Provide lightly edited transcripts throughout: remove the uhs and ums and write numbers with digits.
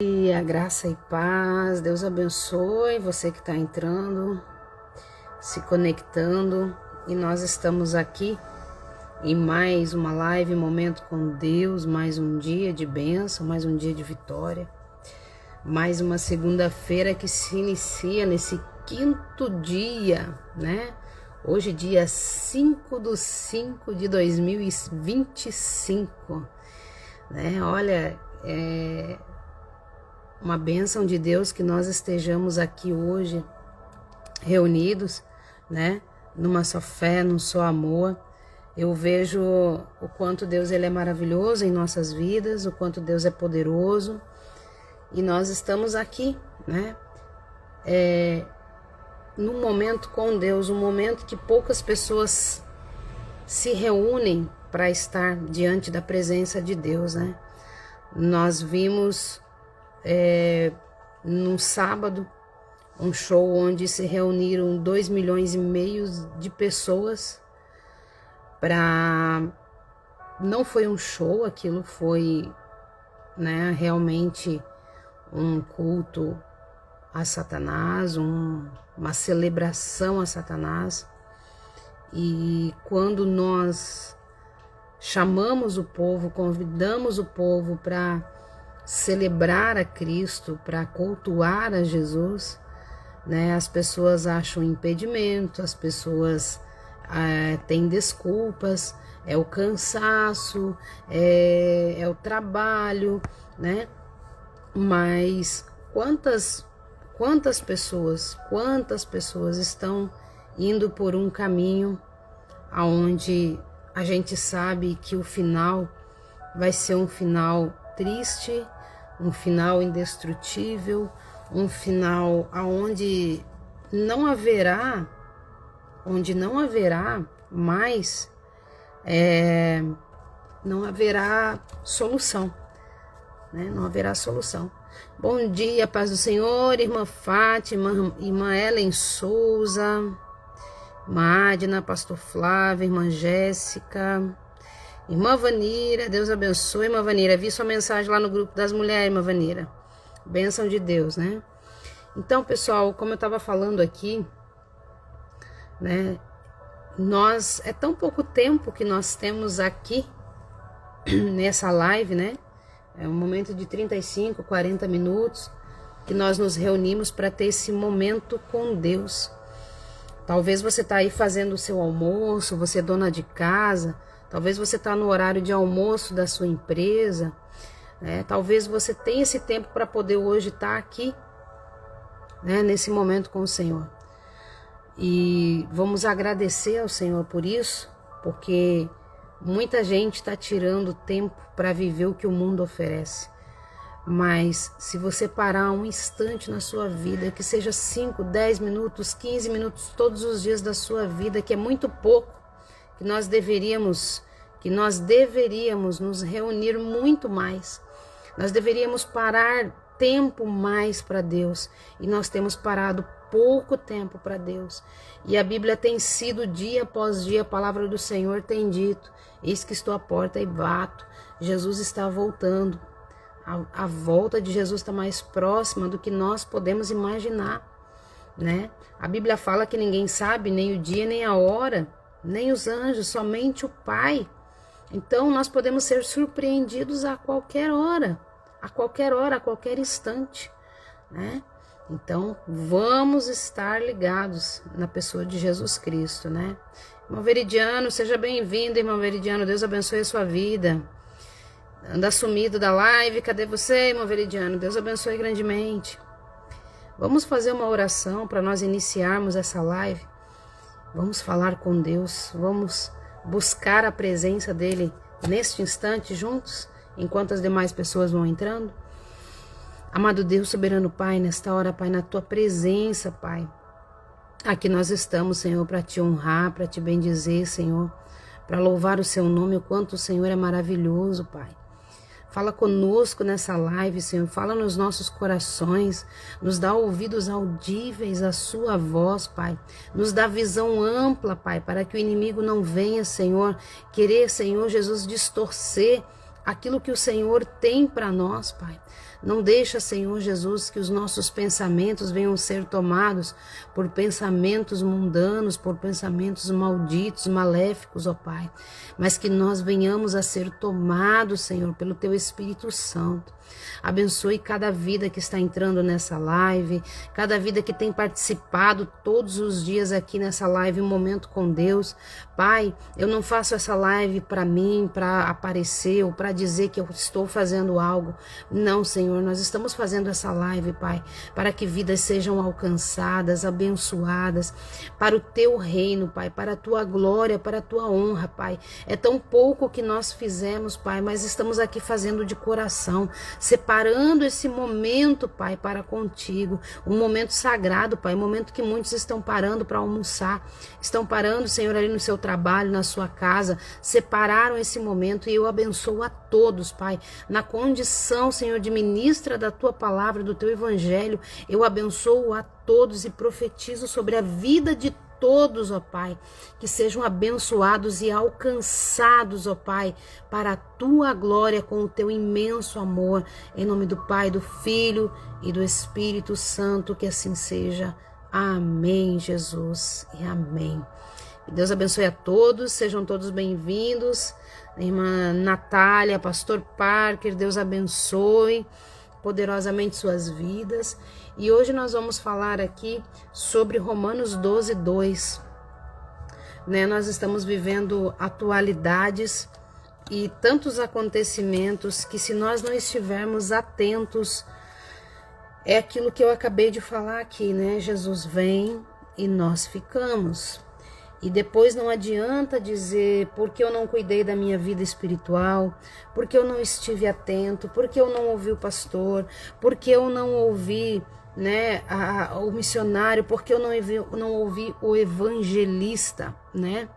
E a graça e paz, Deus abençoe você que está entrando, se conectando, e nós estamos aqui em mais uma live, Momento com Deus, mais um dia de bênção, mais um dia de vitória, mais uma segunda-feira que se inicia nesse quinto dia, né? Hoje dia 5/5/2025, né? Olha, uma bênção de Deus que nós estejamos aqui hoje reunidos, né? Numa só fé, num só amor. Eu vejo o quanto Deus ele é maravilhoso em nossas vidas, o quanto Deus é poderoso. E nós estamos aqui, né? Num momento com Deus, um momento que poucas pessoas se reúnem para estar diante da presença de Deus, né? Nós vimos num sábado um show onde se reuniram 2,5 milhões de pessoas não foi um show, aquilo foi, né, realmente um culto a Satanás, uma celebração a Satanás. E quando nós chamamos o povo, convidamos o povo para celebrar a Cristo, para cultuar a Jesus, né? As pessoas acham impedimento, as pessoas têm desculpas, é o cansaço, é o trabalho, né? Mas quantas pessoas estão indo por um caminho aonde a gente sabe que o final vai ser um final triste, um final indestrutível, um final onde não haverá mais, não haverá solução, né? Não haverá solução. Bom dia, paz do Senhor, irmã Fátima, irmã Ellen Souza, irmã Adna, pastor Flávio, irmã Jéssica, irmã Vanira, Deus abençoe, irmã Vanira. Vi sua mensagem lá no grupo das mulheres, irmã Vanira. Bênção de Deus, né? Então, pessoal, como eu estava falando aqui, né? É tão pouco tempo que nós temos aqui nessa live, né? É um momento de 35, 40 minutos que nós nos reunimos para ter esse momento com Deus. Talvez você está aí fazendo o seu almoço, você é dona de casa, talvez você está no horário de almoço da sua empresa, né? Talvez você tenha esse tempo para poder hoje estar aqui, né? Nesse momento com o Senhor. E vamos agradecer ao Senhor por isso, porque muita gente está tirando tempo para viver o que o mundo oferece. Mas se você parar um instante na sua vida, que seja 5, 10 minutos, 15 minutos todos os dias da sua vida, que é muito pouco, que nós deveríamos nos reunir muito mais. Nós deveríamos parar tempo mais para Deus, e nós temos parado pouco tempo para Deus. E a Bíblia tem sido dia após dia, a palavra do Senhor tem dito: eis que estou à porta e bato. Jesus está voltando. A volta de Jesus está mais próxima do que nós podemos imaginar, né? A Bíblia fala que ninguém sabe nem o dia nem a hora, nem os anjos, somente o Pai. Então nós podemos ser surpreendidos a qualquer hora, a qualquer instante, né? Então vamos estar ligados na pessoa de Jesus Cristo, né? Irmão Veridiano, seja bem-vindo, irmão Veridiano, Deus abençoe a sua vida. Anda sumido da live, cadê você, irmão Veridiano? Deus abençoe grandemente. Vamos fazer uma oração para nós iniciarmos essa live. Vamos falar com Deus, vamos buscar a presença dele neste instante juntos, enquanto as demais pessoas vão entrando. Amado Deus, soberano Pai, nesta hora, Pai, na tua presença, Pai, aqui nós estamos, Senhor, para te honrar, para te bendizer, Senhor, para louvar o seu nome, o quanto o Senhor é maravilhoso, Pai. Fala conosco nessa live, Senhor, fala nos nossos corações, nos dá ouvidos audíveis à sua voz, Pai. Nos dá visão ampla, Pai, para que o inimigo não venha, Senhor, querer, Senhor Jesus, distorcer aquilo que o Senhor tem para nós, Pai. Não deixa, Senhor Jesus, que os nossos pensamentos venham ser tomados por pensamentos mundanos, por pensamentos malditos, maléficos, ó Pai. Mas que nós venhamos a ser tomados, Senhor, pelo Teu Espírito Santo. Abençoe cada vida que está entrando nessa live, cada vida que tem participado todos os dias aqui nessa live, um momento com Deus. Pai, eu não faço essa live para mim, para aparecer ou para dizer que eu estou fazendo algo. Não, Senhor, nós estamos fazendo essa live, Pai, para que vidas sejam alcançadas, abençoadas, para o Teu reino, Pai, para a Tua glória, para a Tua honra, Pai. É tão pouco que nós fizemos, Pai, mas estamos aqui fazendo de coração, separando esse momento, Pai, para contigo, um momento sagrado, Pai, um momento que muitos estão parando para almoçar, estão parando, Senhor, ali no seu trabalho, na sua casa, separaram esse momento e eu abençoo a todos, Pai, na condição, Senhor, de ministra da Tua palavra, do Teu evangelho, eu abençoo a todos e profetizo sobre a vida de todos, ó Pai, que sejam abençoados e alcançados, ó Pai, para a Tua glória com o Teu imenso amor, em nome do Pai, do Filho e do Espírito Santo, que assim seja. Amém, Jesus, e amém. Que Deus abençoe a todos, sejam todos bem-vindos. Irmã Natália, Pastor Parker, Deus abençoe poderosamente suas vidas. E hoje nós vamos falar aqui sobre Romanos 12, 2. Nós estamos vivendo atualidades e tantos acontecimentos que, se nós não estivermos atentos, é aquilo que eu acabei de falar aqui, né? Jesus vem e nós ficamos. E depois não adianta dizer porque eu não cuidei da minha vida espiritual, porque eu não estive atento, porque eu não ouvi o pastor, porque eu não ouvi, né, o missionário, porque eu não ouvi o evangelista, né?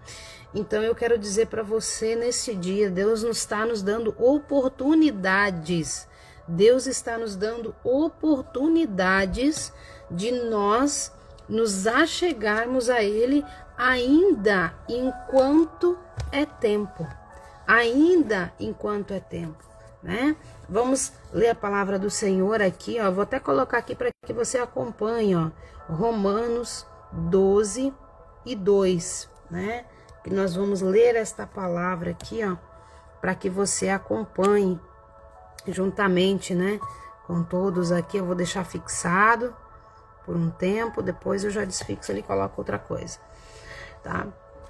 Então eu quero dizer para você nesse dia, Deus está nos dando oportunidades. Deus está nos dando oportunidades de nós nos achegarmos a Ele ainda enquanto é tempo. Ainda enquanto é tempo, né? Vamos ler a palavra do Senhor aqui, ó. Vou até colocar aqui para que você acompanhe, ó. Romanos 12 e 2, né? Que nós vamos ler esta palavra aqui, ó, para que você acompanhe juntamente, né, com todos aqui. Eu vou deixar fixado por um tempo, depois eu já desfixo ali e coloco outra coisa, tá?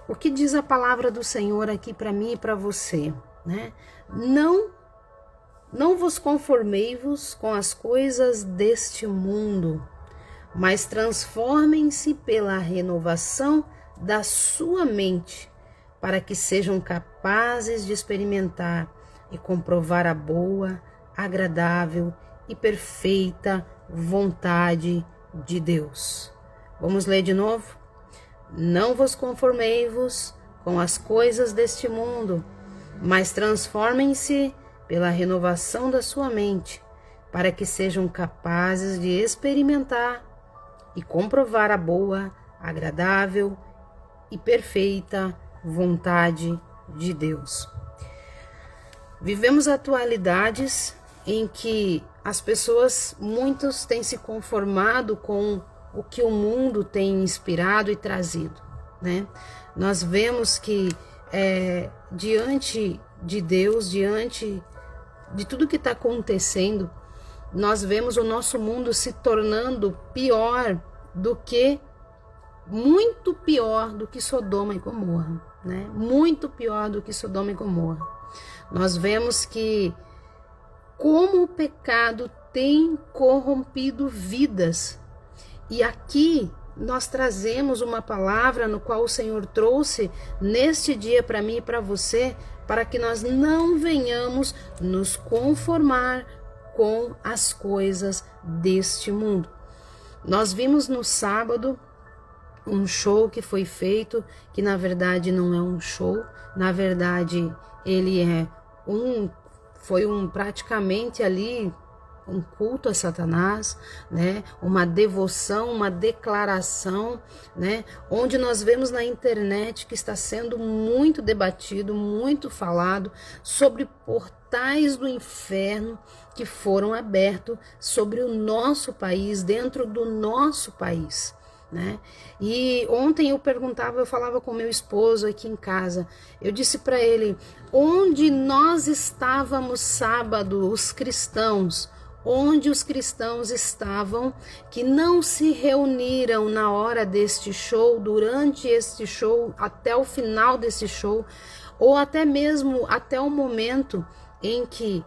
O que diz a palavra do Senhor aqui para mim e para você, né? Não vos conformei-vos com as coisas deste mundo, mas transformem-se pela renovação da sua mente, para que sejam capazes de experimentar e comprovar a boa, agradável e perfeita vontade de Deus. Vamos ler de novo? Não vos conformei-vos com as coisas deste mundo, mas transformem-se pela renovação da sua mente, para que sejam capazes de experimentar e comprovar a boa, agradável e perfeita vontade de Deus. Vivemos atualidades em que as pessoas, muitos têm se conformado com o que o mundo tem inspirado e trazido, né? Nós vemos que diante de Deus, diante de tudo que está acontecendo, nós vemos o nosso mundo se tornando muito pior do que Sodoma e Gomorra, né? Muito pior do que Sodoma e Gomorra. Nós vemos que como o pecado tem corrompido vidas. E aqui nós trazemos uma palavra no qual o Senhor trouxe neste dia para mim e para você, para que nós não venhamos nos conformar com as coisas deste mundo. Nós vimos no sábado um show que foi feito, que na verdade não é um show, na verdade ele foi praticamente ali um culto a Satanás, né? Uma devoção, uma declaração, né? Onde nós vemos na internet que está sendo muito debatido, muito falado sobre por portais do inferno que foram abertos sobre o nosso país, dentro do nosso país, né? E ontem eu falava com meu esposo aqui em casa, eu disse para ele, onde nós estávamos sábado, os cristãos, onde os cristãos estavam, que não se reuniram na hora deste show, durante este show, até o final desse show, ou até mesmo até o momento em que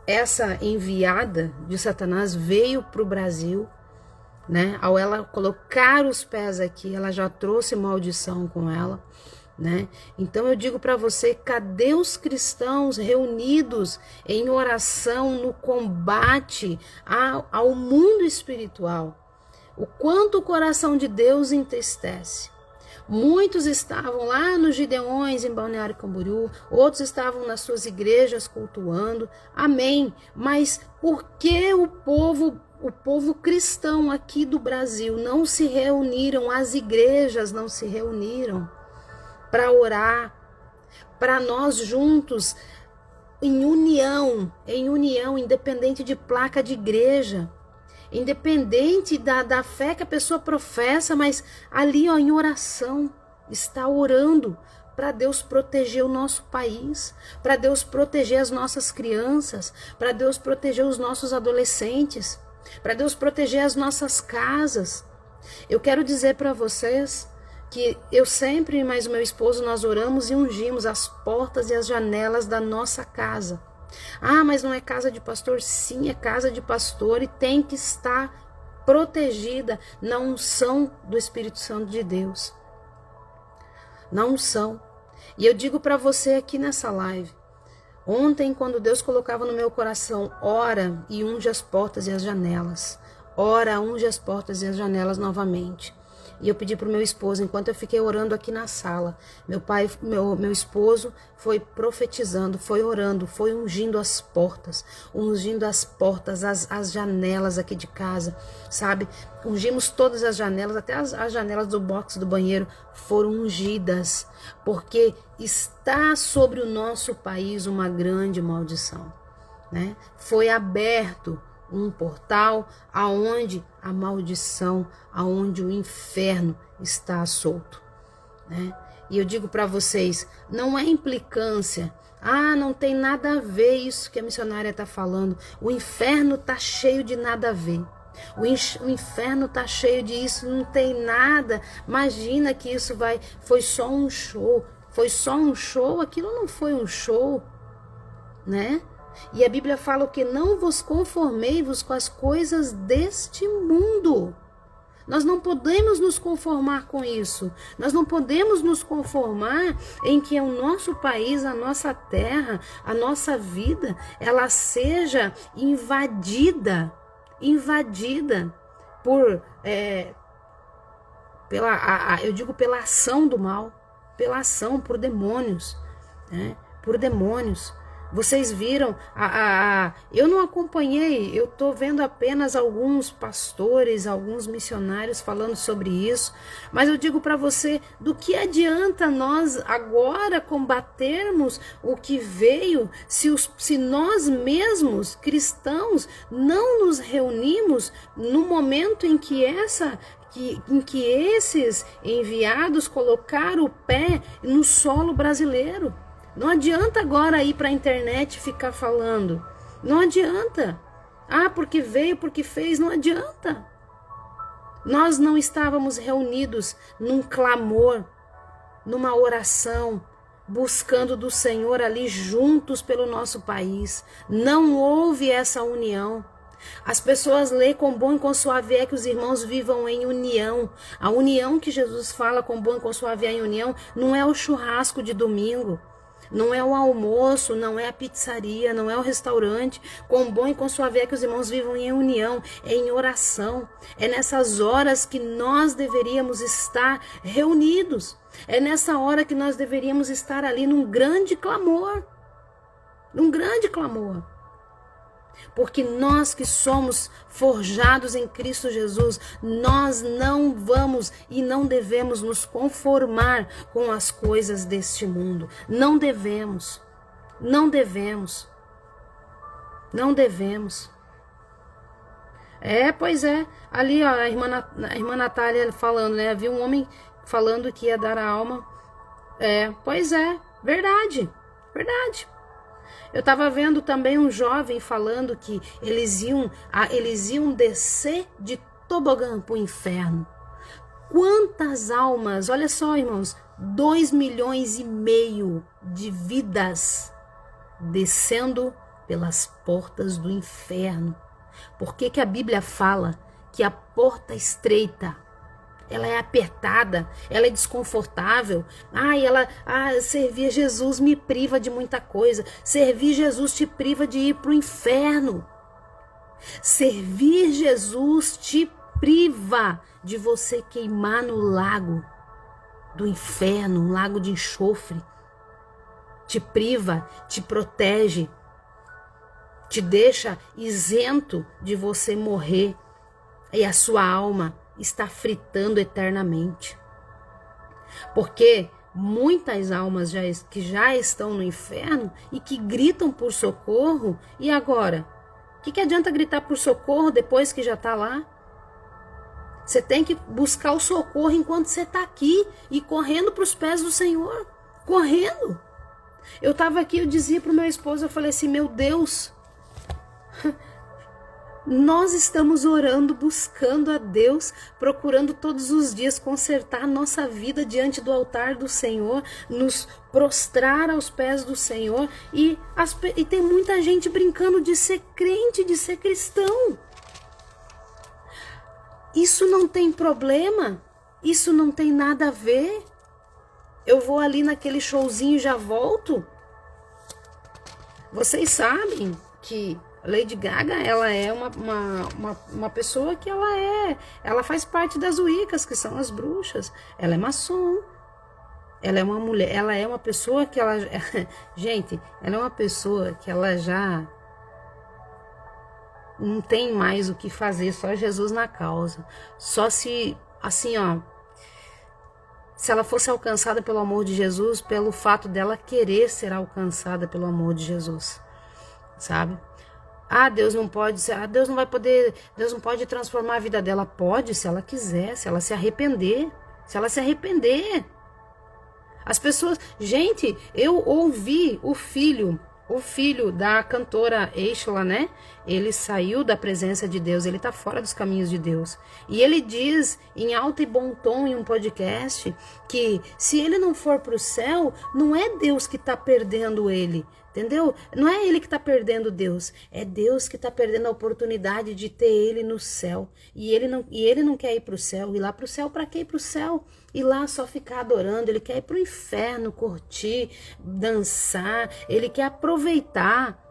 essa enviada de Satanás veio para o Brasil, né? Ao ela colocar os pés aqui, ela já trouxe maldição com ela, né? Então eu digo para você, cadê os cristãos reunidos em oração no combate ao mundo espiritual? O quanto o coração de Deus entristece. Muitos estavam lá nos Gideões, em Balneário Camboriú, outros estavam nas suas igrejas cultuando, amém. Mas por que o povo cristão aqui do Brasil não se reuniram, as igrejas não se reuniram para orar, para nós juntos, em união, independente de placa de igreja, independente da fé que a pessoa professa, mas ali ó, em oração, está orando para Deus proteger o nosso país, para Deus proteger as nossas crianças, para Deus proteger os nossos adolescentes, para Deus proteger as nossas casas. Eu quero dizer para vocês que eu sempre, mais o meu esposo, nós oramos e ungimos as portas e as janelas da nossa casa. Ah, mas não é casa de pastor? Sim, é casa de pastor e tem que estar protegida na unção do Espírito Santo de Deus. Na unção. E eu digo para você aqui nessa live, ontem quando Deus colocava no meu coração, ora e unge as portas e as janelas. Ora, unge as portas e as janelas novamente. E eu pedi para o meu esposo, enquanto eu fiquei orando aqui na sala, meu esposo foi profetizando, foi orando, foi ungindo as portas, as janelas aqui de casa, sabe? Ungimos todas as janelas, até as janelas do box do banheiro foram ungidas, porque está sobre o nosso país uma grande maldição, né? Foi aberto um portal aonde a maldição, aonde o inferno está solto, né? E eu digo para vocês, não é implicância, não tem nada a ver isso que a missionária está falando, o inferno está cheio de nada a ver, o inferno está cheio de isso, não tem nada, imagina que isso foi só um show, aquilo não foi um show, né? E a Bíblia fala o que? Não vos conformei-vos com as coisas deste mundo. Nós não podemos nos conformar com isso. Nós não podemos nos conformar em que o nosso país, a nossa terra, a nossa vida, ela seja invadida por, pela ação do mal, por demônios, né? Por demônios. Vocês viram, eu não acompanhei, eu estou vendo apenas alguns pastores, alguns missionários falando sobre isso, mas eu digo para você, do que adianta nós agora combatermos o que veio, se nós mesmos, cristãos, não nos reunimos no momento em que esses enviados colocaram o pé no solo brasileiro. Não adianta agora ir para a internet e ficar falando. Não adianta. Porque veio, porque fez. Não adianta. Nós não estávamos reunidos num clamor, numa oração, buscando do Senhor ali juntos pelo nosso país. Não houve essa união. As pessoas lêem com bom e com suave é que os irmãos vivam em união. A união que Jesus fala com bom e com suave é em união não é o churrasco de domingo. Não é o almoço, não é a pizzaria, não é o restaurante. Com bom e com suave é que os irmãos vivam em união, é em oração. É nessas horas que nós deveríamos estar reunidos. É nessa hora que nós deveríamos estar ali num grande clamor. Num grande clamor. Porque nós que somos forjados em Cristo Jesus, nós não vamos e não devemos nos conformar com as coisas deste mundo. Não devemos. Não devemos. Não devemos. Pois é. Ali, ó, a irmã Natália falando, né? Havia um homem falando que ia dar a alma. Pois é. Verdade. Verdade. Eu estava vendo também um jovem falando que eles iam descer de tobogã para o inferno. Quantas almas, olha só, irmãos, 2,5 milhões de vidas descendo pelas portas do inferno. Por que que a Bíblia fala que a porta estreita, ela é apertada, ela é desconfortável? Servir a Jesus me priva de muita coisa. Servir Jesus te priva de ir para o inferno. Servir Jesus te priva de você queimar no lago do inferno, um lago de enxofre. Te priva, te protege, te deixa isento de você morrer e a sua alma está fritando eternamente. Porque muitas almas que já estão no inferno e que gritam por socorro, e agora? O que adianta gritar por socorro depois que já está lá? Você tem que buscar o socorro enquanto você está aqui e correndo para os pés do Senhor. Correndo. Eu estava aqui, eu dizia para o meu esposo, eu falei assim, meu Deus, nós estamos orando, buscando a Deus, procurando todos os dias consertar a nossa vida diante do altar do Senhor, nos prostrar aos pés do Senhor, e tem muita gente brincando de ser crente, de ser cristão. Isso não tem problema, isso não tem nada a ver. Eu vou ali naquele showzinho e já volto. Vocês sabem que Lady Gaga, ela é uma pessoa que ela faz parte das Wiccas, que são as bruxas. Ela é maçom. Ela é uma mulher, ela é uma pessoa que gente, ela é uma pessoa que ela já não tem mais o que fazer, só Jesus na causa. Só se, assim, ó, se ela fosse alcançada pelo amor de Jesus, pelo fato dela querer ser alcançada pelo amor de Jesus, sabe? Deus não pode ser, Deus não vai poder, Deus não pode transformar a vida dela. Pode, se ela quiser, se ela se arrepender, As pessoas, gente, eu ouvi o filho da cantora Eixla, né? Ele saiu da presença de Deus, ele tá fora dos caminhos de Deus. E ele diz em alto e bom tom em um podcast que se ele não for pro céu, não é Deus que tá perdendo ele, entendeu? Não é ele que tá perdendo Deus, é Deus que tá perdendo a oportunidade de ter ele no céu. E ele não quer ir pro céu. Ir lá pro céu, pra quê ir pro céu? Ir lá só ficar adorando. Ele quer ir pro inferno, curtir, dançar, ele quer aproveitar.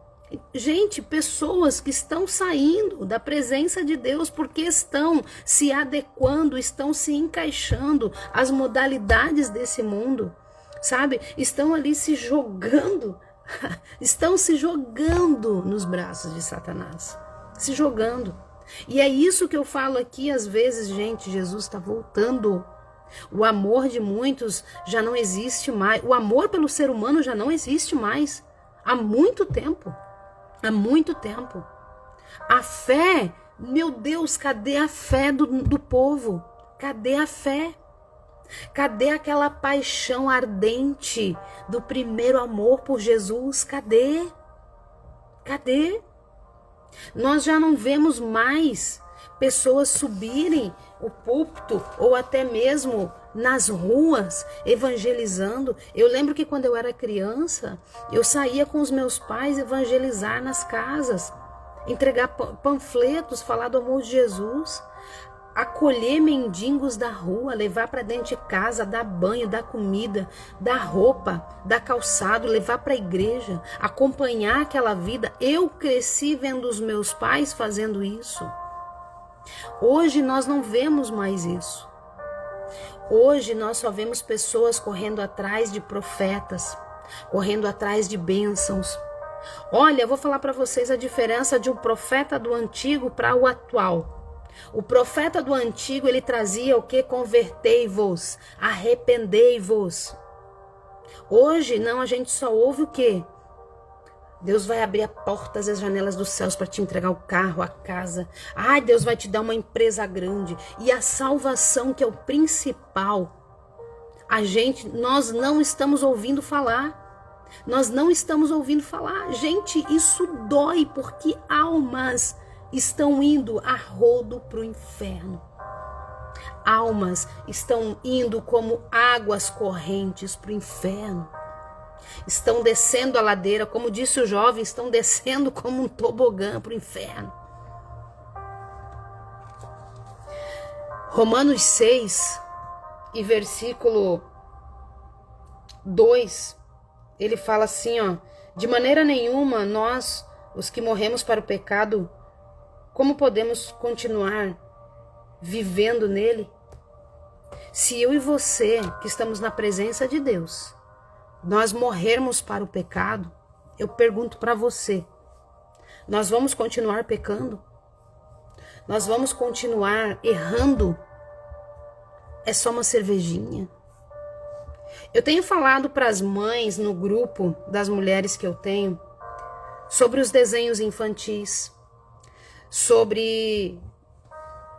Gente, pessoas que estão saindo da presença de Deus porque estão se adequando, estão se encaixando às modalidades desse mundo, sabe? Estão ali se jogando, estão se jogando nos braços de Satanás, se jogando. E é isso que eu falo aqui, às vezes, gente, Jesus está voltando. O amor de muitos já não existe mais. O amor pelo ser humano já não existe mais. Há muito tempo. Há muito tempo. A fé, meu Deus, cadê a fé do povo? Cadê a fé? Cadê aquela paixão ardente do primeiro amor por Jesus? Cadê? Cadê? Nós já não vemos mais pessoas subirem o púlpito ou até mesmo nas ruas evangelizando. Eu lembro que quando eu era criança, eu saía com os meus pais evangelizar nas casas, entregar panfletos, falar do amor de Jesus, acolher mendigos da rua, levar para dentro de casa, dar banho, dar comida, dar roupa, dar calçado, levar para a igreja, acompanhar aquela vida. Eu cresci vendo os meus pais fazendo isso. Hoje nós não vemos mais isso. Hoje nós só vemos pessoas correndo atrás de profetas, correndo atrás de bênçãos. Olha, eu vou falar para vocês a diferença de um profeta do antigo para o atual. O profeta do antigo, ele trazia o que? Convertei-vos, arrependei-vos. Hoje não, a gente só ouve o quê? Deus vai abrir as portas e as janelas dos céus para te entregar o carro, a casa. Ai, Deus vai te dar uma empresa grande. E a salvação, que é o principal, nós não estamos ouvindo falar. Nós não estamos ouvindo falar. Gente, isso dói, porque almas estão indo a rodo para o inferno. Almas estão indo como águas correntes para o inferno. Estão descendo a ladeira, como disse o jovem, estão descendo como um tobogã para o inferno. Romanos 6 e versículo 2, ele fala assim, ó: de maneira nenhuma nós, os que morremos para o pecado, como podemos continuar vivendo nele? Se eu e você, que estamos na presença de Deus, nós morrermos para o pecado, eu pergunto para você, nós vamos continuar pecando? Nós vamos continuar errando? É só uma cervejinha? Eu tenho falado para as mães no grupo das mulheres que eu tenho sobre os desenhos infantis, sobre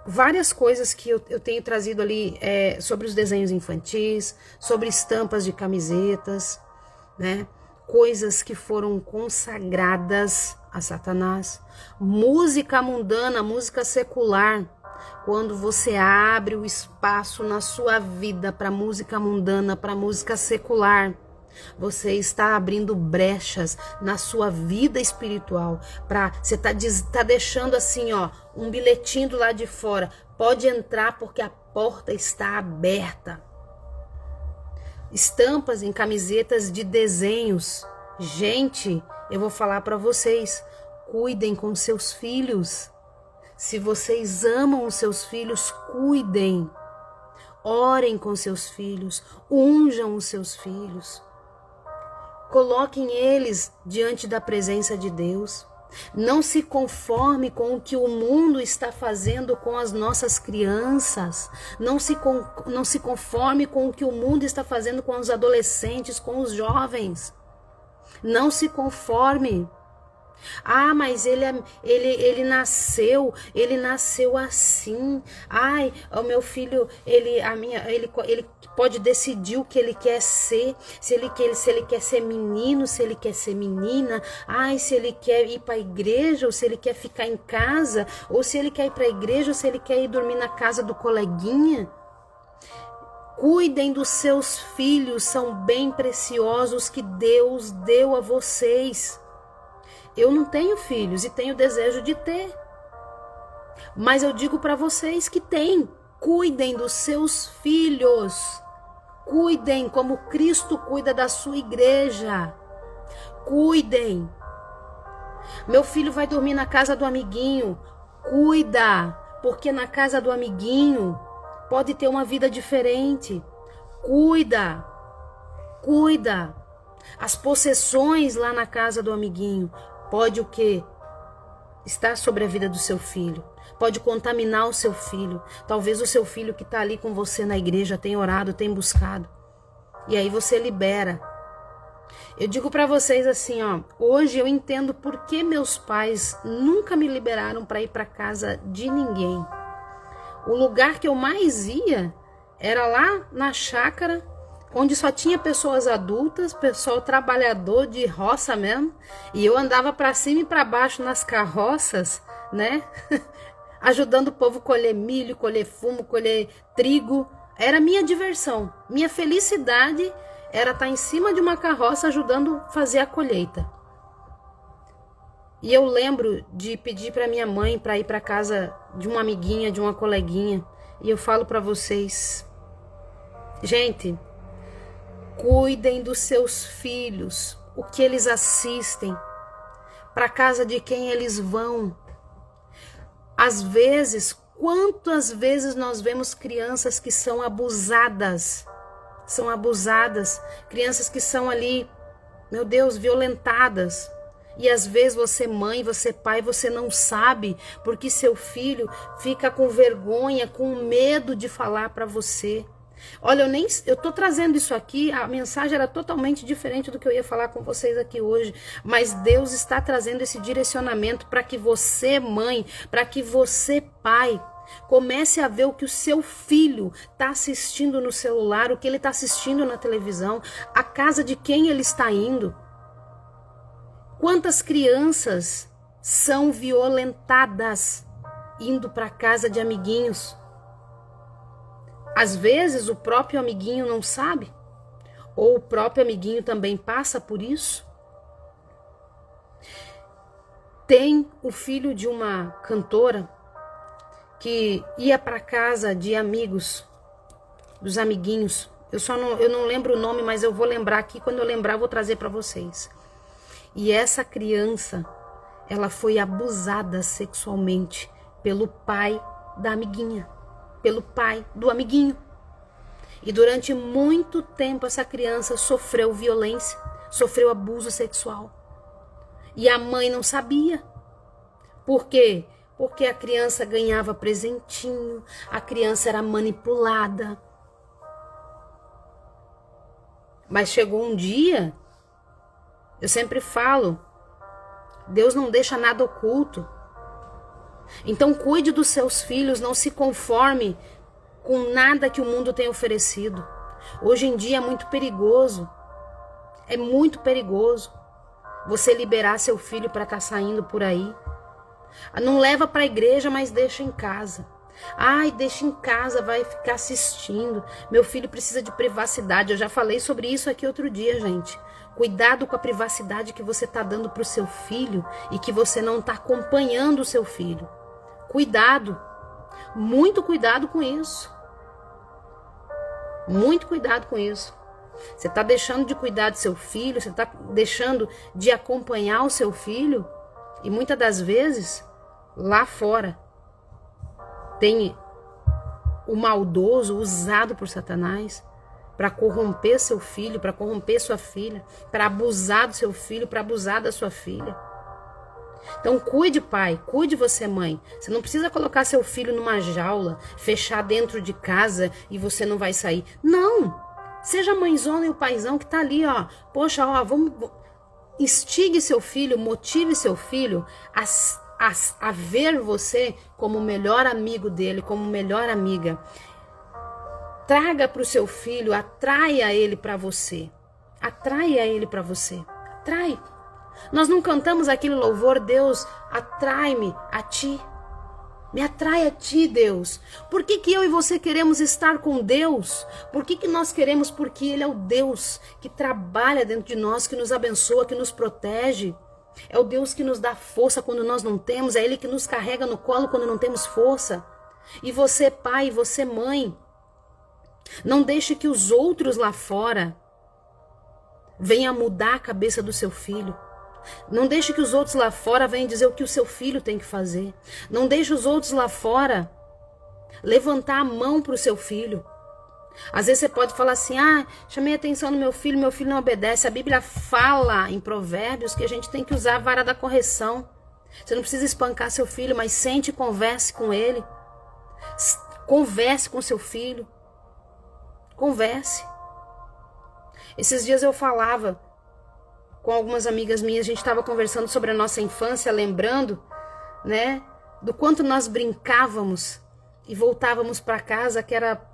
várias coisas que eu tenho trazido ali, sobre os desenhos infantis, sobre estampas de camisetas, né? Coisas que foram consagradas a Satanás. Música mundana, música secular. Quando você abre o espaço na sua vida para música mundana, para música secular, você está abrindo brechas na sua vida espiritual. Você está deixando assim, ó, um bilhetinho do lado de fora. Pode entrar porque a porta está aberta. Estampas em camisetas de desenhos. Gente, eu vou falar para vocês, cuidem com seus filhos. Se vocês amam os seus filhos, cuidem. Orem com seus filhos, unjam os seus filhos. Coloquem eles diante da presença de Deus. Não se conforme com o que o mundo está fazendo com as nossas crianças. Não se conforme com o que o mundo está fazendo com os adolescentes, com os jovens. Não se conforme. Ah, mas ele nasceu assim. Ai, o meu filho, ele pode decidir o que ele quer ser, se ele quer ser menino, se ele quer ser menina. Ai, se ele quer ir para a igreja ou se ele quer ficar em casa, ou se ele quer ir para a igreja ou se ele quer ir dormir na casa do coleguinha. Cuidem dos seus filhos, são bem preciosos que Deus deu a vocês. Eu não tenho filhos e tenho desejo de ter. Mas eu digo para vocês que tem. Cuidem dos seus filhos. Cuidem como Cristo cuida da sua igreja. Cuidem. Meu filho vai dormir na casa do amiguinho. Cuida, porque na casa do amiguinho pode ter uma vida diferente. Cuida. Cuida. As possessões lá na casa do amiguinho pode o quê? Estar sobre a vida do seu filho. Pode contaminar o seu filho. Talvez o seu filho que está ali com você na igreja tenha orado, tenha buscado. E aí você libera. Eu digo para vocês assim, ó. Hoje eu entendo por que meus pais nunca me liberaram para ir para casa de ninguém. O lugar que eu mais ia era lá na chácara, onde só tinha pessoas adultas, pessoal trabalhador de roça mesmo, e eu andava para cima e para baixo nas carroças, né? Ajudando o povo a colher milho, colher fumo, colher trigo. Era minha diversão, minha felicidade era estar em cima de uma carroça ajudando a fazer a colheita. E eu lembro de pedir para minha mãe para ir para casa de uma amiguinha, de uma coleguinha, e eu falo para vocês, gente, cuidem dos seus filhos, o que eles assistem, para casa de quem eles vão. Às vezes, quantas vezes nós vemos crianças que são abusadas, crianças que são ali, meu Deus, violentadas. E às vezes você mãe, você pai, você não sabe, porque seu filho fica com vergonha, com medo de falar para você. Olha, eu tô trazendo isso aqui, a mensagem era totalmente diferente do que eu ia falar com vocês aqui hoje, mas Deus está trazendo esse direcionamento para que você, mãe, para que você, pai, comece a ver o que o seu filho está assistindo no celular, o que ele está assistindo na televisão, a casa de quem ele está indo. Quantas crianças são violentadas indo para a casa de amiguinhos? Às vezes o próprio amiguinho não sabe, ou o próprio amiguinho também passa por isso. Tem o filho de uma cantora que ia para casa de amigos, dos amiguinhos. Eu não lembro o nome, mas eu vou lembrar aqui. Quando eu lembrar, eu vou trazer para vocês. E essa criança, ela foi abusada sexualmente pelo pai da amiguinha, pelo pai do amiguinho. E durante muito tempo essa criança sofreu violência, sofreu abuso sexual. E a mãe não sabia. Por quê? Porque a criança ganhava presentinho, a criança era manipulada. Mas chegou um dia, eu sempre falo, Deus não deixa nada oculto. Então cuide dos seus filhos, não se conforme com nada que o mundo tem oferecido. Hoje em dia é muito perigoso você liberar seu filho para estar saindo por aí. Não leva para a igreja, mas deixa em casa. Ai, deixa em casa, vai ficar assistindo. Meu filho precisa de privacidade. Eu já falei sobre isso aqui outro dia, gente. Cuidado com a privacidade que você está dando para o seu filho e que você não está acompanhando o seu filho. Cuidado, muito cuidado com isso. Muito cuidado com isso. Você está deixando de cuidar do seu filho, você está deixando de acompanhar o seu filho. E muitas das vezes, lá fora, tem o maldoso usado por Satanás para corromper seu filho, para corromper sua filha, para abusar do seu filho, para abusar da sua filha. Então cuide, pai, cuide você, mãe. Você não precisa colocar seu filho numa jaula, fechar dentro de casa e você não vai sair. Não! Seja a mãezona e o paizão que tá ali, ó. Poxa, ó, instigue seu filho, motive seu filho a ver você como o melhor amigo dele, como melhor amiga. Traga para o seu filho, atraia ele para você. Atraia ele para você. Atrai. Nós não cantamos aquele louvor, Deus, atrai-me a ti. Me atrai a ti, Deus. Por que eu e você queremos estar com Deus? Por que nós queremos? Porque Ele é o Deus que trabalha dentro de nós, que nos abençoa, que nos protege. É o Deus que nos dá força quando nós não temos. É Ele que nos carrega no colo quando não temos força. E você, pai, você, mãe, não deixe que os outros lá fora venham mudar a cabeça do seu filho. Não deixe que os outros lá fora venham dizer o que o seu filho tem que fazer. Não deixe os outros lá fora levantar a mão para o seu filho. Às vezes você pode falar assim, chamei atenção no meu filho não obedece. A Bíblia fala em Provérbios que a gente tem que usar a vara da correção. Você não precisa espancar seu filho, mas sente e converse com ele. Converse com seu filho. Converse. Esses dias eu falava com algumas amigas minhas, a gente estava conversando sobre a nossa infância, lembrando, né, do quanto nós brincávamos e voltávamos para casa, que era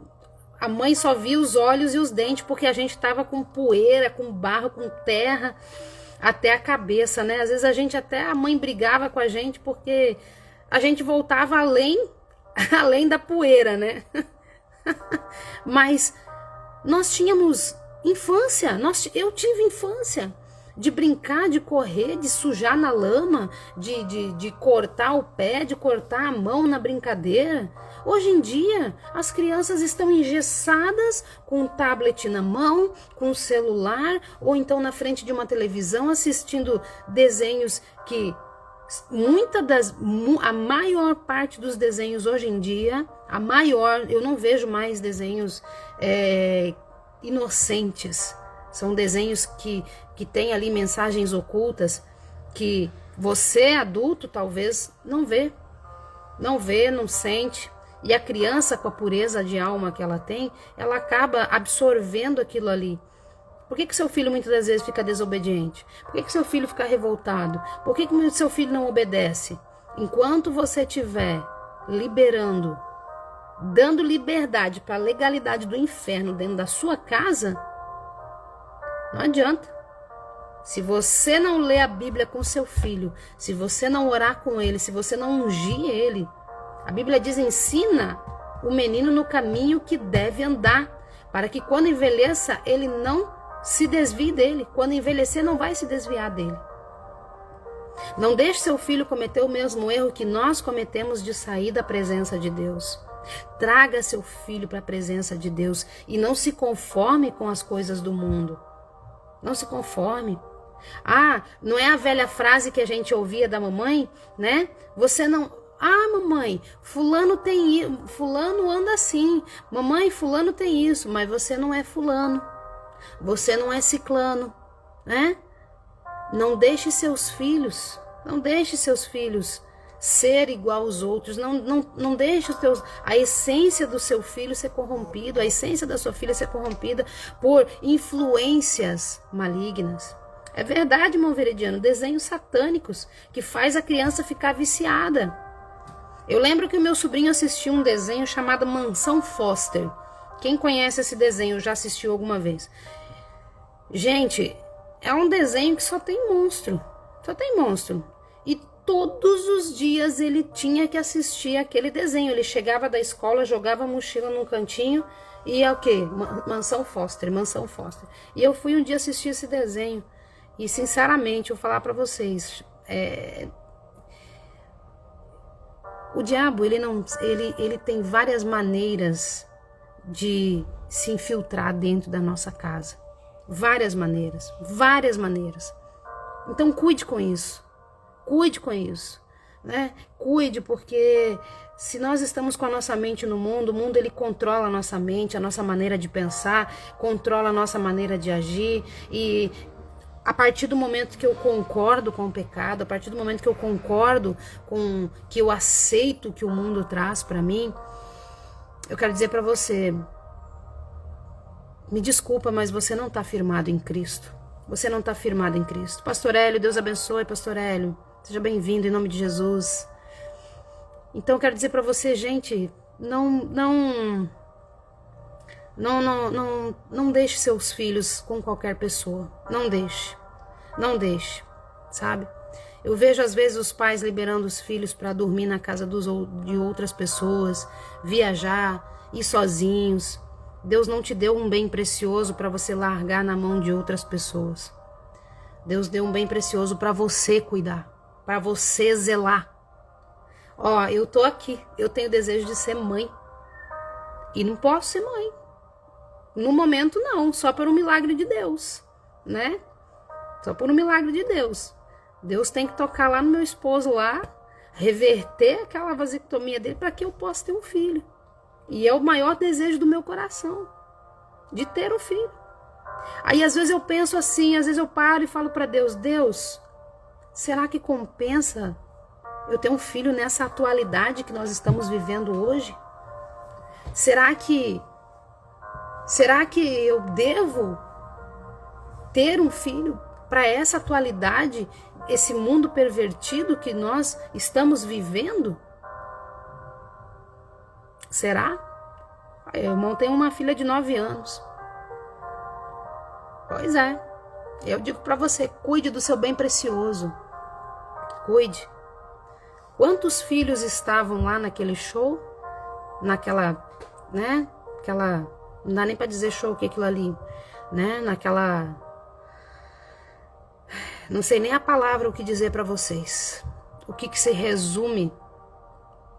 a mãe só via os olhos e os dentes, porque a gente estava com poeira, com barro, com terra até a cabeça, né? Às vezes a mãe brigava com a gente porque a gente voltava além da poeira, né? Mas nós tínhamos infância, eu tive infância. De brincar, de correr, de sujar na lama, de cortar o pé, de cortar a mão na brincadeira. Hoje em dia, as crianças estão engessadas com um tablet na mão, com um celular, ou então na frente de uma televisão, assistindo desenhos que a maior parte dos desenhos hoje em dia, eu não vejo mais desenhos inocentes. São desenhos que têm ali mensagens ocultas que você, adulto, talvez não vê, não sente. E a criança, com a pureza de alma que ela tem, ela acaba absorvendo aquilo ali. Por que seu filho muitas das vezes fica desobediente? Por que seu filho fica revoltado? Por que seu filho não obedece? Enquanto você estiver liberando, dando liberdade para a legalidade do inferno dentro da sua casa, não adianta. Se você não ler a Bíblia com seu filho, se você não orar com ele, se você não ungir ele, a Bíblia diz: ensina o menino no caminho que deve andar, para que quando envelheça ele não se desvie dele. Quando envelhecer não vai se desviar dele. Não deixe seu filho cometer o mesmo erro que nós cometemos de sair da presença de Deus. Traga seu filho para a presença de Deus e não se conforme com as coisas do mundo. Não se conforme. Ah, não é a velha frase que a gente ouvia da mamãe, né? Você não... Ah, mamãe, fulano anda assim. Mamãe, fulano tem isso, mas você não é fulano. Você não é ciclano, né? Não deixe seus filhos ser igual aos outros. Não deixe a essência do seu filho ser corrompido, a essência da sua filha ser corrompida por influências malignas. É verdade, irmão Veridiano, desenhos satânicos que faz a criança ficar viciada. Eu lembro que o meu sobrinho assistiu um desenho chamado Mansão Foster. Quem conhece esse desenho já assistiu alguma vez? Gente, é um desenho que só tem monstro. Só tem monstro. E todos os dias ele tinha que assistir aquele desenho. Ele chegava da escola, jogava a mochila num cantinho e ia o quê? Mansão Foster, Mansão Foster. E eu fui um dia assistir esse desenho. E sinceramente, eu vou falar pra vocês, o diabo, ele tem várias maneiras de se infiltrar dentro da nossa casa. Várias maneiras. Então cuide com isso. Né? Cuide, porque se nós estamos com a nossa mente no mundo, o mundo ele controla a nossa mente, a nossa maneira de pensar, controla a nossa maneira de agir. E a partir do momento que eu concordo com o pecado, a partir do momento que eu concordo com que eu aceito o que o mundo traz para mim, eu quero dizer para você, me desculpa, mas você não está firmado em Cristo. Você não está firmado em Cristo. Pastor Hélio, Deus abençoe, Pastor Hélio. Seja bem-vindo em nome de Jesus. Então eu quero dizer para você, gente, não deixe seus filhos com qualquer pessoa. Não deixe, sabe? Eu vejo às vezes os pais liberando os filhos para dormir na casa de outras pessoas, viajar, ir sozinhos. Deus não te deu um bem precioso para você largar na mão de outras pessoas. Deus deu um bem precioso para você cuidar, para você zelar. Ó, eu tô aqui, eu tenho desejo de ser mãe e não posso ser mãe. No momento não, só por um milagre de Deus, né? Só por um milagre de Deus. Deus tem que tocar lá no meu esposo lá, reverter aquela vasectomia dele para que eu possa ter um filho. E é o maior desejo do meu coração, de ter um filho. Aí às vezes eu penso assim, às vezes eu paro e falo para Deus, Deus, será que compensa eu ter um filho nessa atualidade que nós estamos vivendo hoje? Será que eu devo ter um filho para essa atualidade, esse mundo pervertido que nós estamos vivendo? Será? Eu tenho uma filha de 9 anos. Pois é. Eu digo para você, cuide do seu bem precioso. Cuide. Quantos filhos estavam lá naquele show? Naquela, né? Aquela, não dá nem para dizer show, o que é aquilo ali, né? Naquela, não sei nem a palavra o que dizer para vocês. O que se resume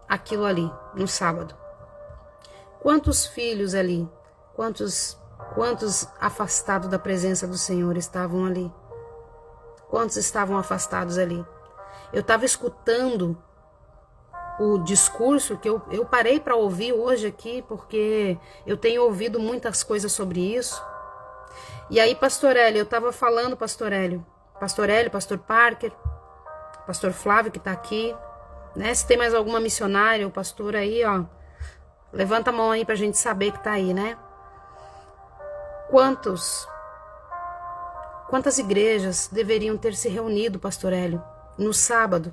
aquilo ali no sábado? Quantos filhos ali, quantos afastados da presença do Senhor estavam ali? Quantos estavam afastados ali? Eu estava escutando o discurso que eu parei para ouvir hoje aqui, porque eu tenho ouvido muitas coisas sobre isso. E aí, Pastor Hélio, eu estava falando, Pastor Parker, Pastor Flávio que está aqui, né? Se tem mais alguma missionária, o pastor aí, ó, Levanta a mão aí pra gente saber que tá aí, né? Quantas igrejas deveriam ter se reunido, pastor Hélio, no sábado,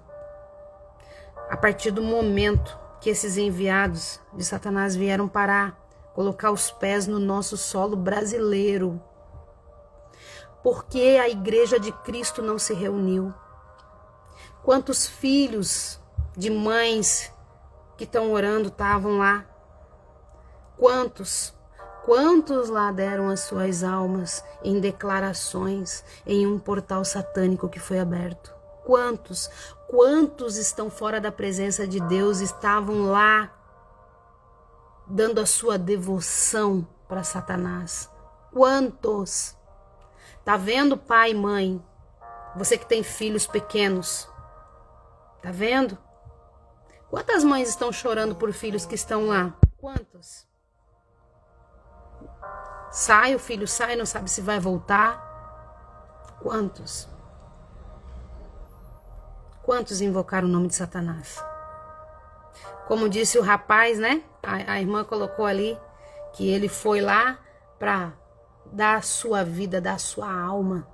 a partir do momento que esses enviados de Satanás vieram parar, colocar os pés no nosso solo brasileiro? Por que a igreja de Cristo não se reuniu? Quantos filhos de mães que estão orando estavam lá? Quantos lá deram as suas almas em declarações em um portal satânico que foi aberto? Quantos estão fora da presença de Deus, estavam lá dando a sua devoção para Satanás? Quantos? Tá vendo, pai e mãe? Você que tem filhos pequenos, tá vendo? Quantas mães estão chorando por filhos que estão lá? Quantos? O filho sai, não sabe se vai voltar. Quantos? Quantos invocaram o nome de Satanás? Como disse o rapaz, né? A irmã colocou ali que ele foi lá para dar a sua vida, dar a sua alma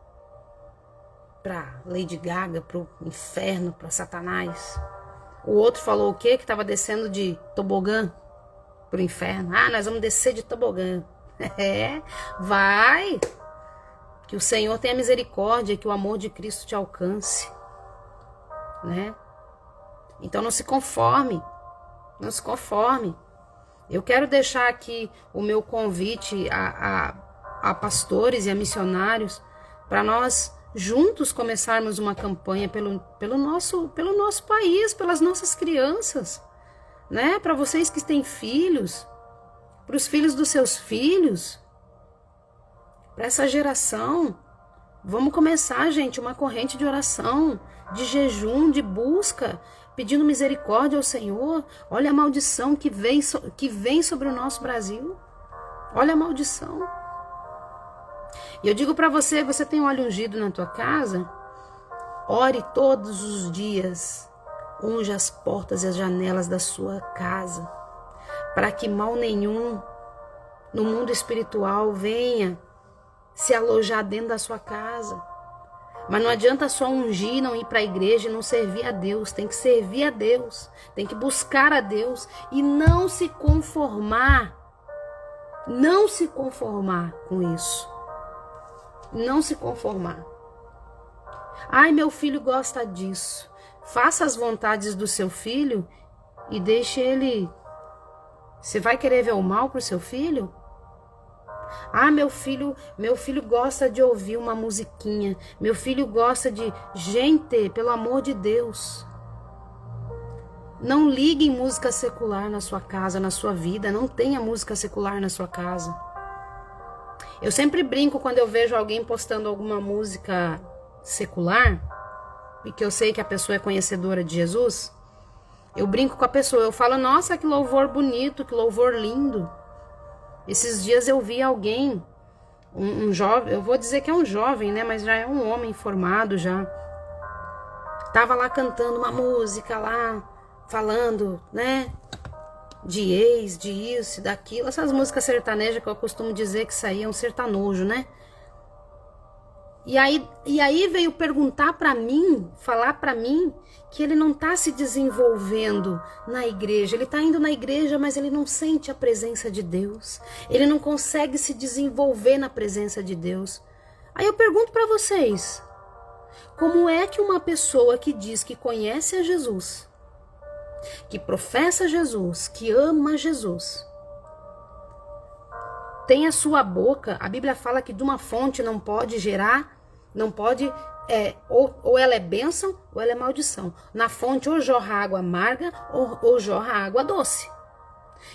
para Lady Gaga, para o inferno, para Satanás. O outro falou o quê? Que estava descendo de tobogã para o inferno. Ah, nós vamos descer de tobogã. É, vai. Que o Senhor tenha misericórdia, que o amor de Cristo te alcance, né? Então não se conforme, não se conforme. Eu quero deixar aqui o meu convite a pastores e a missionários para nós juntos começarmos uma campanha pelo nosso país, pelas nossas crianças, né? Para vocês que têm filhos, para os filhos dos seus filhos, para essa geração. Vamos começar, gente, uma corrente de oração, de jejum, de busca, pedindo misericórdia ao Senhor. Olha a maldição que vem sobre o nosso Brasil. Olha a maldição. E eu digo para você, você tem um óleo ungido na tua casa? Ore todos os dias. Unja as portas e as janelas da sua casa, para que mal nenhum no mundo espiritual venha se alojar dentro da sua casa. Mas não adianta só ungir, não ir para a igreja e não servir a Deus. Tem que servir a Deus, tem que buscar a Deus e não se conformar. Não se conformar com isso. Não se conformar. Ai, meu filho gosta disso. Faça as vontades do seu filho e deixe ele. Você vai querer ver o mal para o seu filho? Ah, meu filho gosta de ouvir uma musiquinha. Meu filho gosta de... Gente, pelo amor de Deus, não ligue música secular na sua casa, na sua vida. Não tenha música secular na sua casa. Eu sempre brinco quando eu vejo alguém postando alguma música secular, e que eu sei que a pessoa é conhecedora de Jesus. Eu brinco com a pessoa, eu falo, nossa, que louvor bonito, que louvor lindo. Esses dias eu vi alguém, um jovem, eu vou dizer que é um jovem, né, mas já é um homem formado já. Tava lá cantando uma música lá, falando, né, de ex, de isso, daquilo. Essas músicas sertanejas que eu costumo dizer que isso aí é um sertanojo, né? E aí veio perguntar para mim, falar para mim que ele não está se desenvolvendo na igreja. Ele está indo na igreja, mas ele não sente a presença de Deus. Ele não consegue se desenvolver na presença de Deus. Aí eu pergunto para vocês, como é que uma pessoa que diz que conhece a Jesus, que professa Jesus, que ama Jesus, tem a sua boca, a Bíblia fala que de uma fonte não pode gerar, não pode, ou ela é bênção ou ela é maldição. Na fonte ou jorra água amarga ou jorra água doce.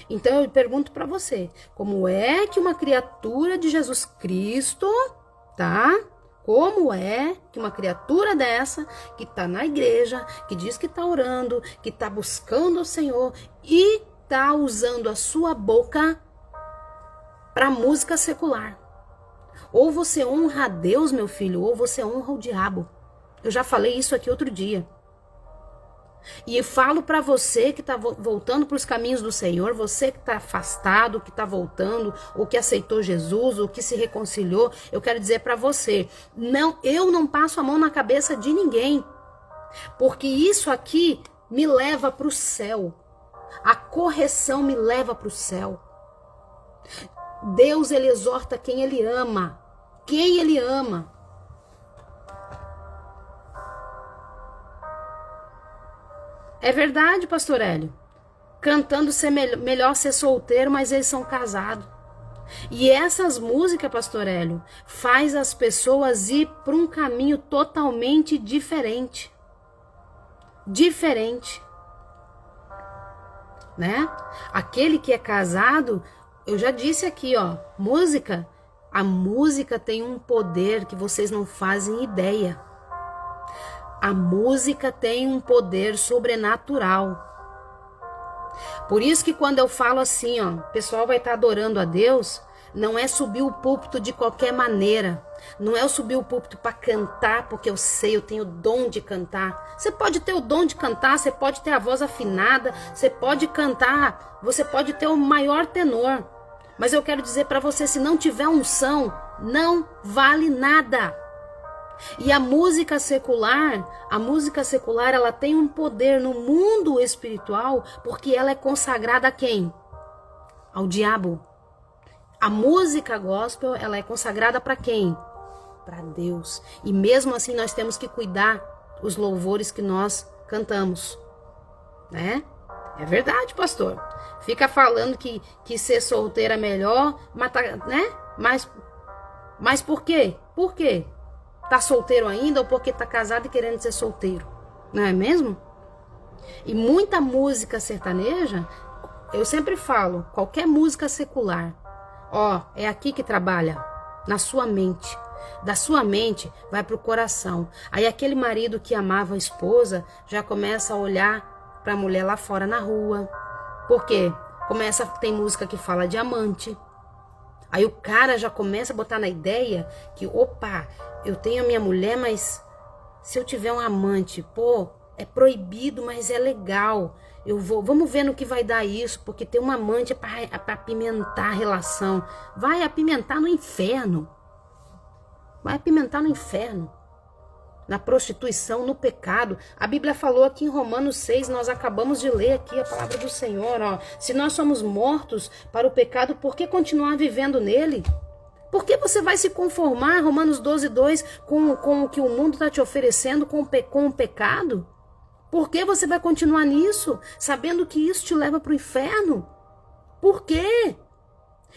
Então eu pergunto para você, como é que uma criatura de Jesus Cristo, tá? Como é que uma criatura dessa, que está na igreja, que diz que está orando, que está buscando o Senhor e está usando a sua boca para música secular? Ou você honra a Deus, meu filho, ou você honra o diabo. Eu já falei isso aqui outro dia. E falo para você que está voltando para os caminhos do Senhor, você que está afastado, que está voltando, ou que aceitou Jesus, ou que se reconciliou, eu quero dizer para você, não, eu não passo a mão na cabeça de ninguém, porque isso aqui me leva para o céu. A correção me leva para o céu. Deus, ele exorta quem ele ama. Quem ele ama. É verdade, pastor Hélio. Cantando ser melhor ser solteiro, mas eles são casados. E essas músicas, pastor Hélio, faz as pessoas ir para um caminho totalmente diferente. Diferente. Né? Aquele que é casado, eu já disse aqui, ó, música, a música tem um poder que vocês não fazem ideia. A música tem um poder sobrenatural. Por isso que quando eu falo assim, ó, o pessoal vai estar adorando a Deus, não é subir o púlpito de qualquer maneira. Não é eu subir o púlpito para cantar, porque eu sei, eu tenho o dom de cantar. Você pode ter o dom de cantar, você pode ter a voz afinada, você pode cantar, você pode ter o maior tenor. Mas eu quero dizer para você, se não tiver unção, não vale nada. E a música secular, ela tem um poder no mundo espiritual, porque ela é consagrada a quem? Ao diabo. A música gospel, ela é consagrada para quem? Para Deus. E mesmo assim nós temos que cuidar os louvores que nós cantamos, né? É verdade, pastor. Fica falando que ser solteira é melhor, né? Mas por quê? Por quê? Tá solteiro ainda ou porque tá casado e querendo ser solteiro? Não é mesmo? E muita música sertaneja, eu sempre falo, qualquer música secular, ó, é aqui que trabalha, na sua mente. Da sua mente vai pro coração. Aí aquele marido que amava a esposa já começa a olhar pra mulher lá fora na rua. Por quê? Tem música que fala de amante. Aí o cara já começa a botar na ideia que, opa, eu tenho a minha mulher, mas se eu tiver um amante, pô, é proibido, mas é legal. Vamos ver no que vai dar isso, porque ter um amante é para apimentar a relação. Vai apimentar no inferno. Vai apimentar no inferno. Na prostituição, no pecado. A Bíblia falou aqui em Romanos 6, nós acabamos de ler aqui a palavra do Senhor, ó. Se nós somos mortos para o pecado, por que continuar vivendo nele? Por que você vai se conformar, Romanos 12, 2, com o que o mundo está te oferecendo com o pecado? Por que você vai continuar nisso, sabendo que isso te leva para o inferno? Por quê?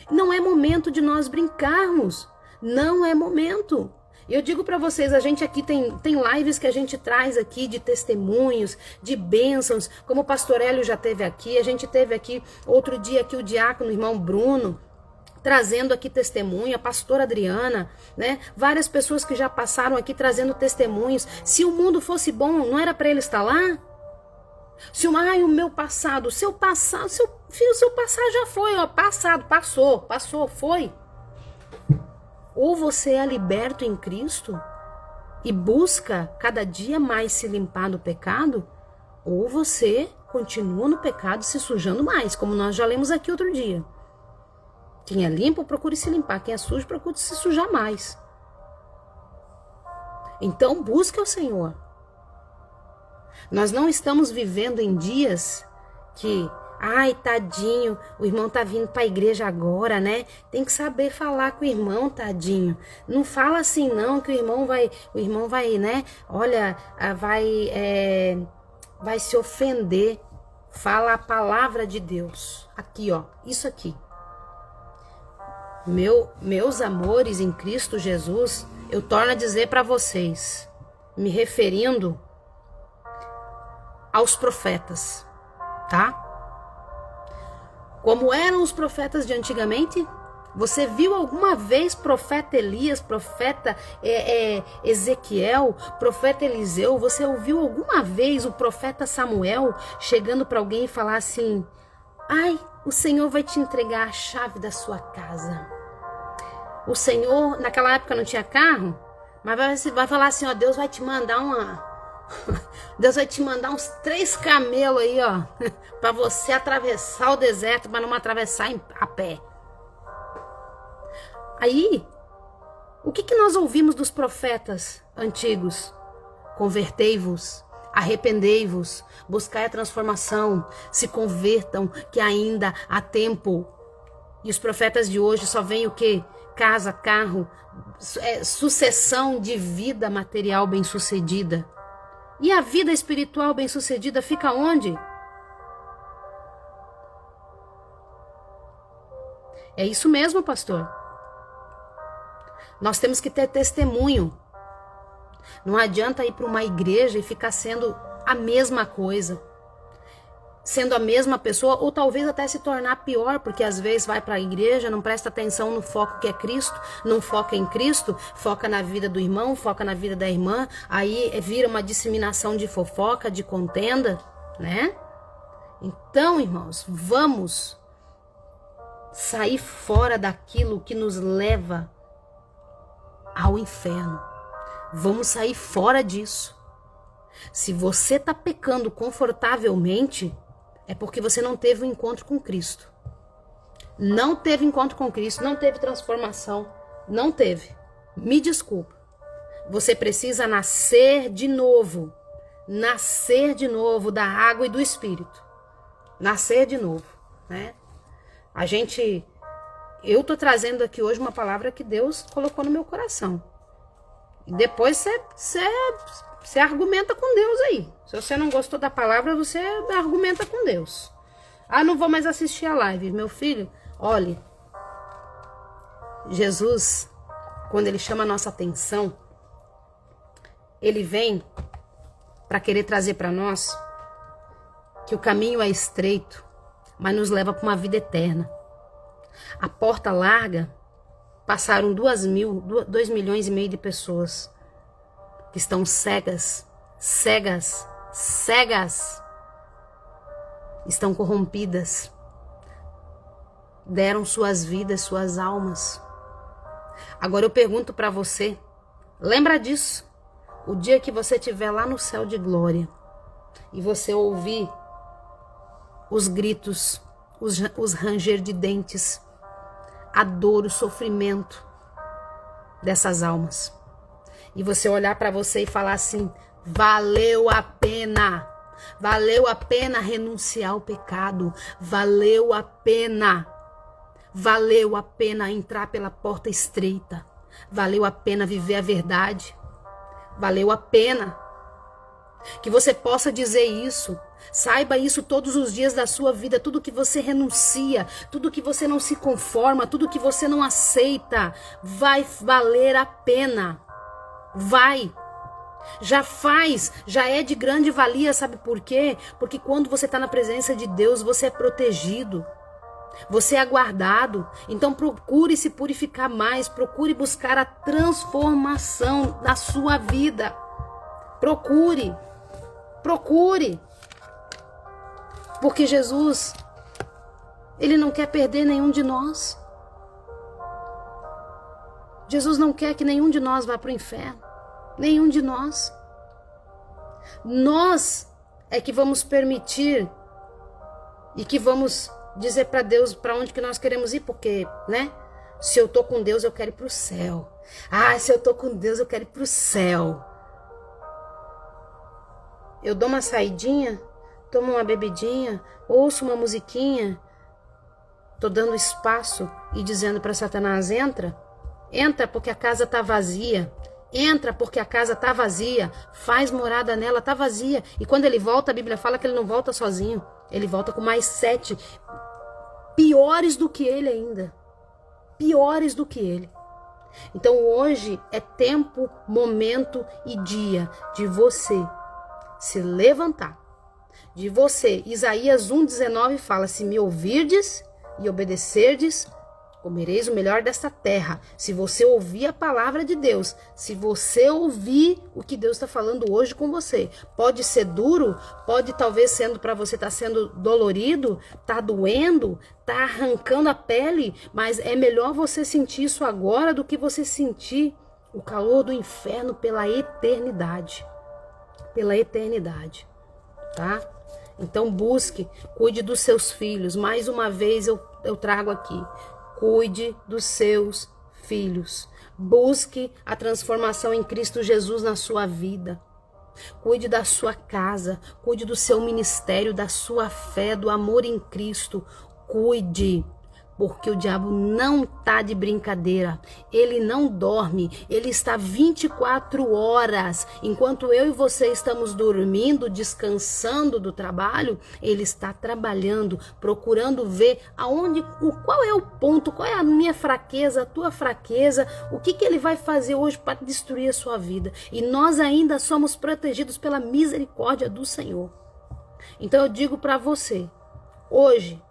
Não é momento de nós brincarmos. Não é momento. Eu digo para vocês, a gente aqui tem lives que a gente traz aqui de testemunhos, de bênçãos, como o pastor Hélio já teve aqui, a gente teve aqui outro dia aqui o diácono, o irmão Bruno, trazendo aqui testemunho, a pastora Adriana, né? Várias pessoas que já passaram aqui trazendo testemunhos. Se o mundo fosse bom, não era para ele estar lá? O meu passado, seu passado já foi, ó, passou, foi. Ou você é liberto em Cristo e busca cada dia mais se limpar do pecado, ou você continua no pecado se sujando mais, como nós já lemos aqui outro dia. Quem é limpo, procure se limpar. Quem é sujo, procure se sujar mais. Então, busque o Senhor. Nós não estamos vivendo em dias que, ai, tadinho, o irmão tá vindo para a igreja agora, né? Tem que saber falar com o irmão, tadinho. Não fala assim não, que o irmão vai, né? Olha, vai se ofender. Fala a palavra de Deus. Aqui, ó, isso aqui. Meus amores em Cristo Jesus, eu torno a dizer para vocês, me referindo aos profetas, tá? Como eram os profetas de antigamente? Você viu alguma vez profeta Elias, profeta Ezequiel, profeta Eliseu? Você ouviu alguma vez o profeta Samuel chegando para alguém e falar assim: ai, o Senhor vai te entregar a chave da sua casa. O Senhor, naquela época não tinha carro, mas vai falar assim, ó, Deus vai te mandar Deus vai te mandar uns 3 camelos aí, ó, para você atravessar o deserto, mas não atravessar a pé. Aí, o que nós ouvimos dos profetas antigos? Convertei-vos, arrependei-vos, buscai a transformação, se convertam, que ainda há tempo. E os profetas de hoje só veem o quê? Casa, carro, sucessão de vida material bem-sucedida. E a vida espiritual bem-sucedida fica onde? É isso mesmo, pastor. Nós temos que ter testemunho. Não adianta ir para uma igreja e ficar sendo a mesma coisa. Sendo a mesma pessoa, ou talvez até se tornar pior, porque às vezes vai para a igreja, não presta atenção no foco que é Cristo, não foca em Cristo, foca na vida do irmão, foca na vida da irmã, aí vira uma disseminação de fofoca, de contenda, né? Então, irmãos, vamos sair fora daquilo que nos leva ao inferno. Vamos sair fora disso. Se você está pecando confortavelmente, é porque você não teve um encontro com Cristo. Não teve encontro com Cristo, não teve transformação, não teve. Me desculpa. Você precisa nascer de novo. Nascer de novo da água e do Espírito. Nascer de novo, né? Eu tô trazendo aqui hoje uma palavra que Deus colocou no meu coração. E depois você argumenta com Deus aí. Se você não gostou da palavra, você argumenta com Deus. Ah, não vou mais assistir a live. Meu filho, olhe. Jesus, quando ele chama a nossa atenção, ele vem para querer trazer para nós que o caminho é estreito, mas nos leva para uma vida eterna. A porta larga, passaram 2 milhões e meio de pessoas que estão cegas, estão corrompidas, deram suas vidas, suas almas. Agora eu pergunto para você, lembra disso? O dia que você estiver lá no céu de glória e você ouvir os gritos, os ranger de dentes, a dor, o sofrimento dessas almas. E você olhar para você e falar assim, valeu a pena renunciar ao pecado, valeu a pena entrar pela porta estreita, valeu a pena viver a verdade, valeu a pena. Que você possa dizer isso, saiba isso todos os dias da sua vida, tudo que você renuncia, tudo que você não se conforma, tudo que você não aceita, vai valer a pena, vai, já é de grande valia, sabe por quê? Porque quando você está na presença de Deus, você é protegido, você é guardado, então procure se purificar mais, procure buscar a transformação da sua vida, procure, porque Jesus, ele não quer perder nenhum de nós. Jesus não quer que nenhum de nós vá para o inferno, nenhum de nós. Nós é que vamos permitir e que vamos dizer para Deus para onde que nós queremos ir, porque, né? Se eu tô com Deus, eu quero ir para o céu. Ah, se eu tô com Deus, eu quero ir para o céu. Eu dou uma saidinha, tomo uma bebidinha, ouço uma musiquinha, tô dando espaço e dizendo para Satanás, entra porque a casa tá vazia, entra porque a casa tá vazia, faz morada nela, tá vazia. E quando ele volta, a Bíblia fala que ele não volta sozinho, ele volta com mais 7, piores do que ele ainda, piores do que ele. Então hoje é tempo, momento e dia de você se levantar, de você. Isaías 1,19 fala, se me ouvirdes e obedecerdes, comereis o melhor desta terra. Se você ouvir a palavra de Deus, se você ouvir o que Deus está falando hoje com você, pode ser duro, pode talvez sendo para você tá sendo dolorido, tá doendo, tá arrancando a pele, mas é melhor você sentir isso agora do que você sentir o calor do inferno pela eternidade. pela eternidade, tá? Então busque, cuide dos seus filhos. Mais uma vez eu trago aqui, cuide dos seus filhos. Busque a transformação em Cristo Jesus na sua vida. Cuide da sua casa, cuide do seu ministério, da sua fé, do amor em Cristo. Cuide, porque o diabo não tá de brincadeira. Ele não dorme, ele está 24 horas. Enquanto eu e você estamos dormindo, descansando do trabalho, ele está trabalhando, procurando ver qual é o ponto, qual é a minha fraqueza, a tua fraqueza, o que ele vai fazer hoje para destruir a sua vida. E nós ainda somos protegidos pela misericórdia do Senhor. Então eu digo para você, hoje,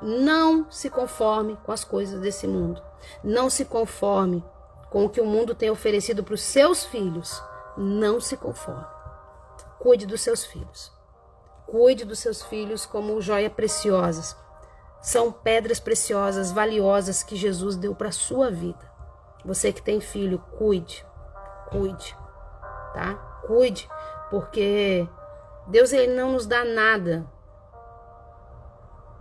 não se conforme com as coisas desse mundo. Não se conforme com o que o mundo tem oferecido para os seus filhos. Não se conforme. Cuide dos seus filhos. Cuide dos seus filhos como joias preciosas. São pedras preciosas, valiosas que Jesus deu para a sua vida. Você que tem filho, cuide. Cuide. Tá? Cuide, porque Deus ele não nos dá nada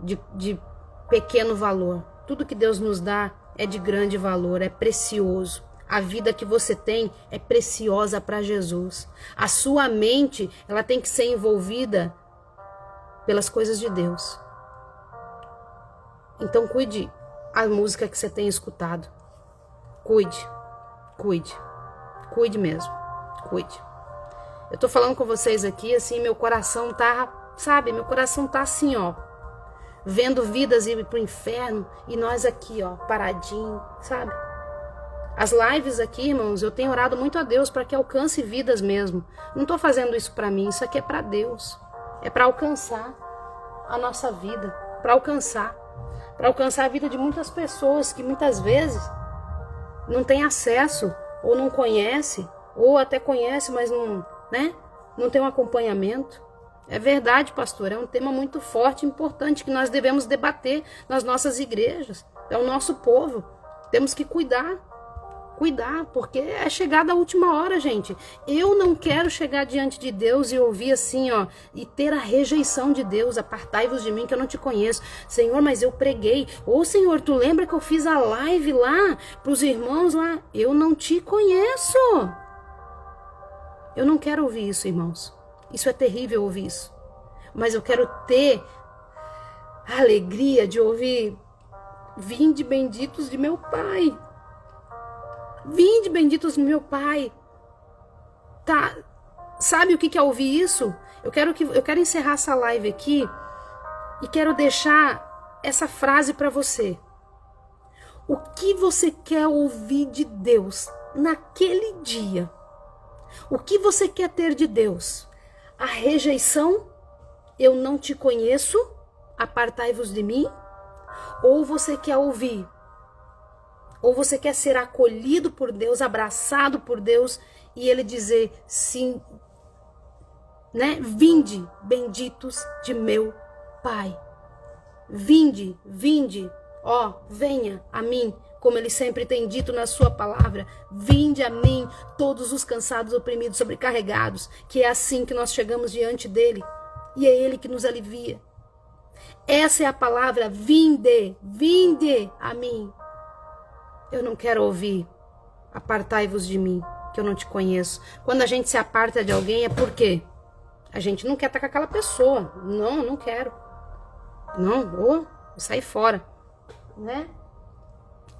de pequeno valor. Tudo que Deus nos dá é de grande valor, é precioso. A vida que você tem é preciosa para Jesus. A sua mente, ela tem que ser envolvida pelas coisas de Deus. Então cuide a música que você tem escutado. Cuide, cuide, cuide mesmo, cuide. Eu tô falando com vocês aqui, assim, meu coração tá, sabe, meu coração tá assim, ó, vendo vidas ir pro inferno e nós aqui, ó, paradinho, sabe? As lives aqui, irmãos, eu tenho orado muito a Deus para que alcance vidas mesmo. Não tô fazendo isso para mim, isso aqui é para Deus. É para alcançar a nossa vida, para alcançar a vida de muitas pessoas que muitas vezes não tem acesso ou não conhece, ou até conhece, mas não, né? Não tem um acompanhamento. É verdade, pastor, é um tema muito forte e importante que nós devemos debater nas nossas igrejas. É o nosso povo. Temos que cuidar, porque é chegada a última hora, gente. Eu não quero chegar diante de Deus e ouvir assim, ó, e ter a rejeição de Deus. Apartai-vos de mim que eu não te conheço. Senhor, mas eu preguei. Ô, Senhor, tu lembra que eu fiz a live lá para os irmãos lá? Eu não te conheço. Eu não quero ouvir isso, irmãos. Isso é terrível ouvir isso. Mas eu quero ter a alegria de ouvir: vinde benditos de meu Pai. Vinde benditos de meu Pai. Tá? Sabe o que é ouvir isso? Eu quero encerrar essa live aqui e quero deixar essa frase para você. O que você quer ouvir de Deus naquele dia? O que você quer ter de Deus? A rejeição, eu não te conheço, apartai-vos de mim? Ou você quer ouvir? Ou você quer ser acolhido por Deus, abraçado por Deus e Ele dizer sim, né? Vinde, benditos de meu Pai. Vinde, ó, venha a mim, como Ele sempre tem dito na sua palavra. Vinde a mim, todos os cansados, oprimidos, sobrecarregados, que é assim que nós chegamos diante dEle, e é Ele que nos alivia. Essa é a palavra, vinde a mim. Eu não quero ouvir, apartai-vos de mim, que eu não te conheço. Quando a gente se aparta de alguém é porque a gente não quer estar com aquela pessoa. Não quero. Não, vou sair fora, né?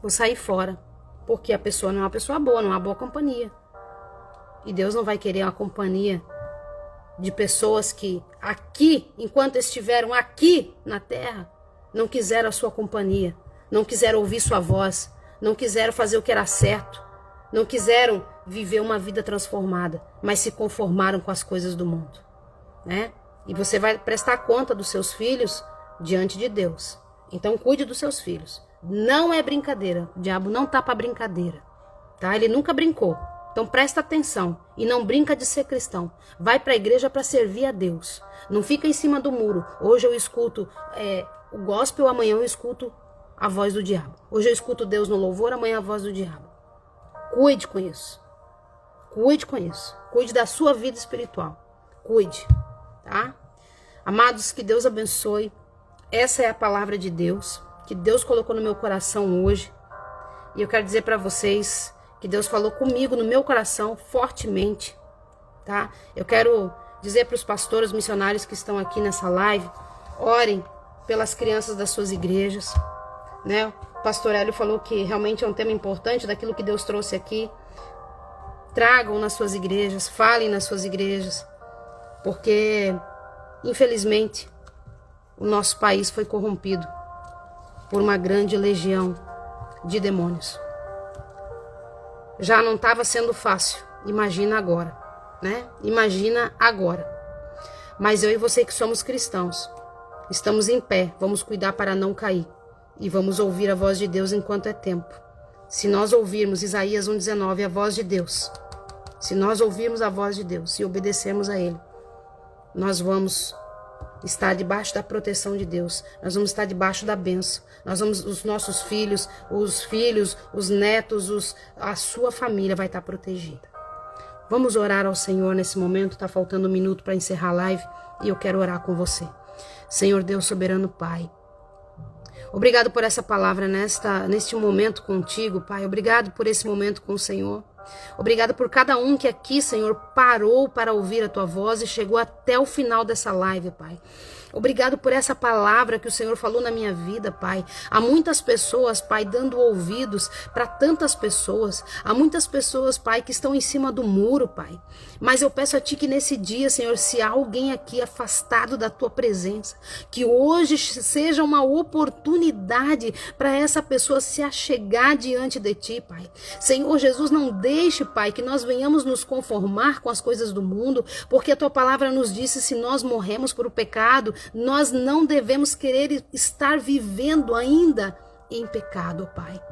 Vou sair fora, porque a pessoa não é uma pessoa boa, não é uma boa companhia. E Deus não vai querer uma companhia de pessoas que aqui, enquanto estiveram aqui na terra, não quiseram a sua companhia, não quiseram ouvir sua voz, não quiseram fazer o que era certo, não quiseram viver uma vida transformada, mas se conformaram com as coisas do mundo, né? E você vai prestar conta dos seus filhos diante de Deus. Então cuide dos seus filhos. Não é brincadeira. O diabo não tá para brincadeira, tá? Ele nunca brincou. Então presta atenção e não brinca de ser cristão. Vai para a igreja para servir a Deus. Não fica em cima do muro. Hoje eu escuto o gospel, amanhã eu escuto a voz do diabo. Hoje eu escuto Deus no louvor, amanhã a voz do diabo. Cuide com isso. Cuide com isso. Cuide da sua vida espiritual. cuide, tá? Amados, que Deus abençoe. Essa é a palavra de Deus, que Deus colocou no meu coração hoje. E eu quero dizer para vocês que Deus falou comigo no meu coração fortemente, tá? Eu quero dizer para os pastores missionários que estão aqui nessa live, orem pelas crianças das suas igrejas, né? O pastor Hélio falou que realmente é um tema importante daquilo que Deus trouxe aqui. Tragam nas suas igrejas, falem nas suas igrejas, porque, infelizmente, o nosso país foi corrompido por uma grande legião de demônios. Já não estava sendo fácil, imagina agora, né? Imagina agora. Mas eu e você que somos cristãos, estamos em pé, vamos cuidar para não cair e vamos ouvir a voz de Deus enquanto é tempo. Se nós ouvirmos Isaías 1:19, a voz de Deus, se nós ouvirmos a voz de Deus e obedecermos a Ele, nós vamos estar debaixo da proteção de Deus, nós vamos estar debaixo da bênção, os nossos filhos, os netos, a sua família vai estar protegida. Vamos orar ao Senhor nesse momento, está faltando 1 minuto para encerrar a live e eu quero orar com você. Senhor Deus soberano Pai, obrigado por essa palavra neste momento contigo, Pai. Obrigado por esse momento com o Senhor. Obrigado por cada um que aqui, Senhor, parou para ouvir a Tua voz e chegou até o final dessa live, Pai. Obrigado por essa palavra que o Senhor falou na minha vida, Pai. Há muitas pessoas, Pai, dando ouvidos para tantas pessoas. Há muitas pessoas, Pai, que estão em cima do muro, Pai. Mas eu peço a Ti que nesse dia, Senhor, se há alguém aqui afastado da Tua presença, que hoje seja uma oportunidade para essa pessoa se achegar diante de Ti, Pai. Senhor Jesus, não deixe, Pai, que nós venhamos nos conformar com as coisas do mundo, porque a Tua palavra nos disse, se nós morremos por o pecado, nós não devemos querer estar vivendo ainda em pecado, Pai.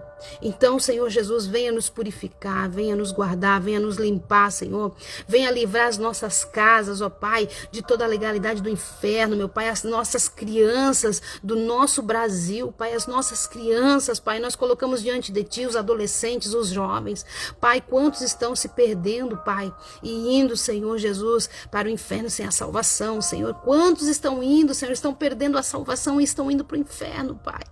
Então, Senhor Jesus, venha nos purificar, venha nos guardar, venha nos limpar, Senhor. Venha livrar as nossas casas, ó Pai, de toda a legalidade do inferno, meu Pai. As nossas crianças do nosso Brasil, Pai, as nossas crianças, Pai, nós colocamos diante de Ti os adolescentes, os jovens. Pai, quantos estão se perdendo, Pai, e indo, Senhor Jesus, para o inferno sem a salvação, Senhor. Quantos estão indo, Senhor, estão perdendo a salvação e estão indo para o inferno, Pai.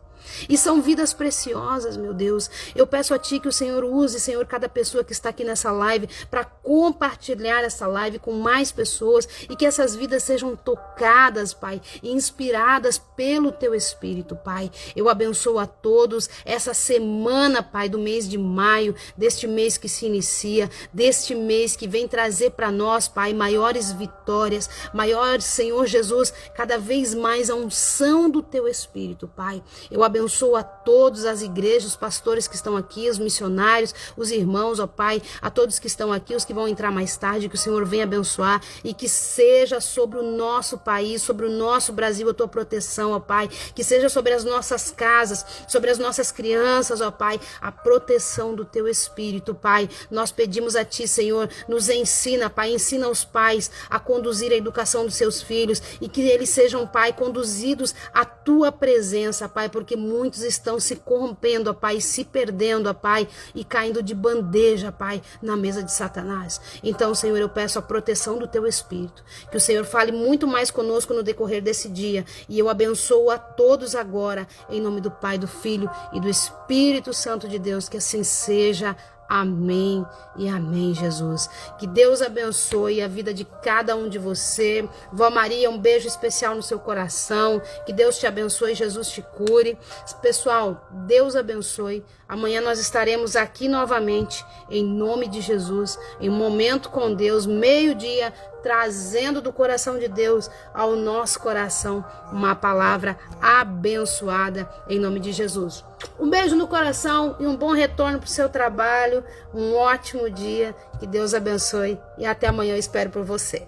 E são vidas preciosas, meu Deus. Eu peço a Ti que o Senhor use, Senhor, cada pessoa que está aqui nessa live para compartilhar essa live com mais pessoas e que essas vidas sejam tocadas, Pai, e inspiradas pelo Teu Espírito, Pai. Eu abençoo a todos essa semana, Pai, do mês de maio, deste mês que se inicia, deste mês que vem trazer para nós, Pai, maiores vitórias, maiores, Senhor Jesus, cada vez mais a unção do Teu Espírito, Pai. Eu abençoo a todas as igrejas, os pastores que estão aqui, os missionários, os irmãos, ó Pai, a todos que estão aqui, os que vão entrar mais tarde, que o Senhor venha abençoar e que seja sobre o nosso país, sobre o nosso Brasil a Tua proteção, ó Pai, que seja sobre as nossas casas, sobre as nossas crianças, ó Pai, a proteção do Teu Espírito, Pai. Nós pedimos a Ti, Senhor, nos ensina, Pai, ensina os pais a conduzir a educação dos seus filhos e que eles sejam, Pai, conduzidos à Tua presença, Pai, porque muitos estão se corrompendo, ó Pai, se perdendo, ó Pai, e caindo de bandeja, Pai, na mesa de Satanás. Então, Senhor, eu peço a proteção do Teu Espírito, que o Senhor fale muito mais conosco no decorrer desse dia, e eu abençoo a todos agora, em nome do Pai, do Filho e do Espírito Santo de Deus, que assim seja. Amém e amém, Jesus. Que Deus abençoe a vida de cada um de você. Vó Maria, um beijo especial no seu coração. Que Deus te abençoe, Jesus te cure. Pessoal, Deus abençoe. Amanhã nós estaremos aqui novamente, em nome de Jesus, em um momento com Deus, meio-dia, trazendo do coração de Deus ao nosso coração uma palavra abençoada, em nome de Jesus. Um beijo no coração e um bom retorno para o seu trabalho, um ótimo dia, que Deus abençoe e até amanhã eu espero por você.